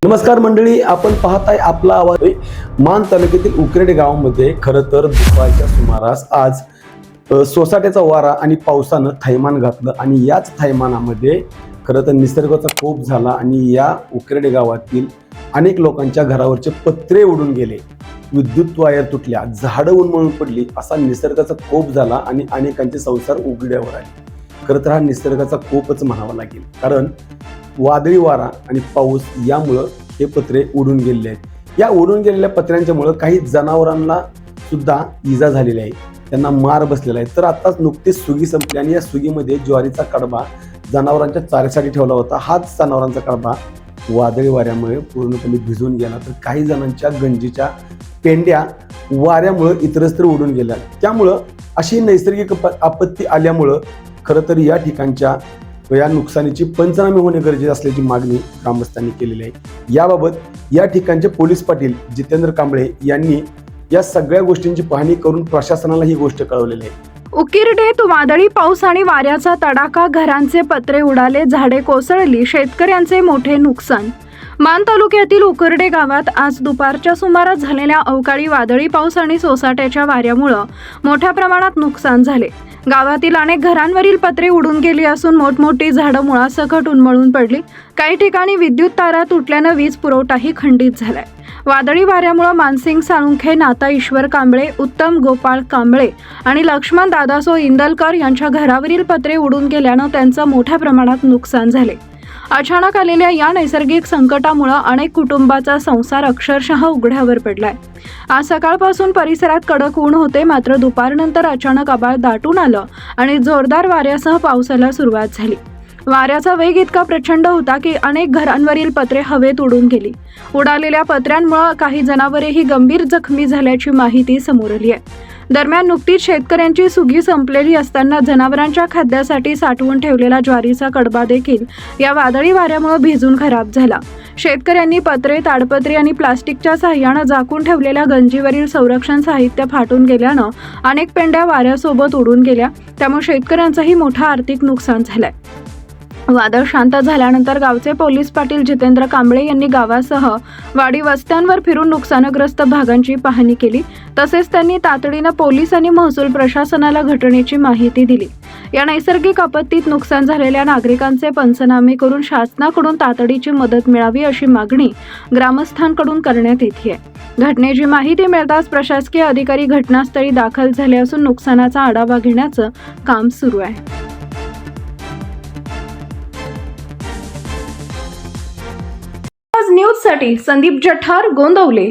नमस्कार मंडळी, आपण पाहताय आपला आवाज. मान तालुक्यातील उकरेड गावामध्ये खरं तर दुपारच्या सुमारास आज सोसाट्याचा वारा आणि पावसानं थैमान घातलं आणि याच थैमानामध्ये खरं तर निसर्गाचा कोप झाला आणि या उकरेड गावातील अनेक लोकांच्या घरावरचे पत्रे उडून गेले, विद्युत वायर तुटल्या, झाडं उन्मळून पडली, असा निसर्गाचा कोप झाला आणि अनेकांचे संसार उघड्यावर आले. खरं तर हा निसर्गाचा कोपच म्हणावा लागेल, कारण वादळी वारा आणि पाऊस यामुळं हे पत्रे उडून गेलेले आहेत. या उडून गेलेल्या पत्र्यांच्यामुळं काही जनावरांना सुद्धा इजा झालेली आहे, त्यांना मार बसलेला आहे. तर आत्ताच नुकतीच सुगी संपली आणि या सुगीमध्ये ज्वारीचा कडबा जनावरांच्या चाऱ्यासाठी ठेवला होता. हाच जनावरांचा कडबा वादळी वाऱ्यामुळे पूर्णपणे भिजून गेला. तर काही जणांच्या गंजीच्या पेंड्या वाऱ्यामुळं इतरत्र उडून गेल्या. त्यामुळं अशी नैसर्गिक आपत्ती आल्यामुळं खरं तर या ठिकाणच्या या नुकसानीची पंचनामे होणे गरजेचे असल्याची मागणी ग्रामस्थांनी केलेली आहे. याबाबत या ठिकाणचे पोलीस पाटील जितेंद्र कांबळे यांनी या सगळ्या गोष्टींची पाहणी करून प्रशासनाला ही गोष्ट कळवलेली आहे. उकिरडेत वादळी पाऊस आणि वाऱ्याचा तडाखा, घरांचे पत्रे उडाले, झाडे कोसळली, शेतकऱ्यांचे मोठे नुकसान. मान तालुक्यातील उकरडे गावात आज दुपारच्या सुमारास झालेल्या अवकाळी वादळी पाऊस आणि सोसाट्याच्या वाऱ्यामुळे मोठ्या प्रमाणात नुकसान झाले. गावातील अनेक घरांवरील पत्रे उडून गेली असून मोठमोठी झाडं मुळासकट उन्मळून पडली. काही ठिकाणी विद्युत तारा तुटल्यानं वीज पुरवठाही खंडित झालाय. वादळी वाऱ्यामुळे मानसिंग साळुंखे, नाता ईश्वर कांबळे, उत्तम गोपाळ कांबळे आणि लक्ष्मण दादासो इंदलकर यांच्या घरावरील पत्रे उडून गेल्यानं त्यांचं मोठ्या प्रमाणात नुकसान झाले. अचानक आलेल्या या नैसर्गिक संकटामुळे अनेक कुटुंबाचा संसार अक्षरशः उघड्यावर पडलाय. आज सकाळपासून परिसरात कडक ऊन होते, मात्र दुपारनंतर अचानक आभाळ दाटून आलं आणि जोरदार वाऱ्यासह पावसाला सुरुवात झाली. वाऱ्याचा वेग इतका प्रचंड होता की अनेक घरांवरील पत्रे हवेत उडून गेली. उडालेल्या पत्र्यांमुळे काही जनावरेही गंभीर जखमी झाल्याची माहिती समोर आली आहे. दरम्यान नुकतीच शेतकऱ्यांची सुगी संपलेली असताना जनावरांच्या खाद्यासाठी साठवून ठेवलेला ज्वारीचा कडबा देखील या वादळी वाऱ्यामुळे भिजून खराब झाला. शेतकऱ्यांनी पत्रे, ताडपत्रे आणि प्लास्टिकच्या साह्यानं झाकून ठेवलेल्या गंजीवरील संरक्षण साहित्य फाटून गेल्यानं अनेक पेंड्या वाऱ्यासोबत उडून गेल्या. त्यामुळे शेतकऱ्यांचंही मोठं आर्थिक नुकसान झालंय. वादळ शांत झाल्यानंतर गावचे पोलीस पाटील जितेंद्र कांबळे यांनी गावासह वाडी वस्त्यांवर फिरून नुकसानग्रस्त भागांची पाहणी केली. तसेच त्यांनी तातडीनं पोलीस आणि महसूल प्रशासनाला घटनेची माहिती दिली. या नैसर्गिक आपत्तीत नुकसान झालेल्या नागरिकांचे पंचनामे करून शासनाकडून तातडीची मदत मिळावी अशी मागणी ग्रामस्थांकडून करण्यात येते आहे. घटनेची माहिती मिळताच प्रशासकीय अधिकारी घटनास्थळी दाखल झाले असून नुकसानाचा आढावा घेण्याचं काम सुरू आहे. न्यूज साठी संदीप जठार, गोंदवले.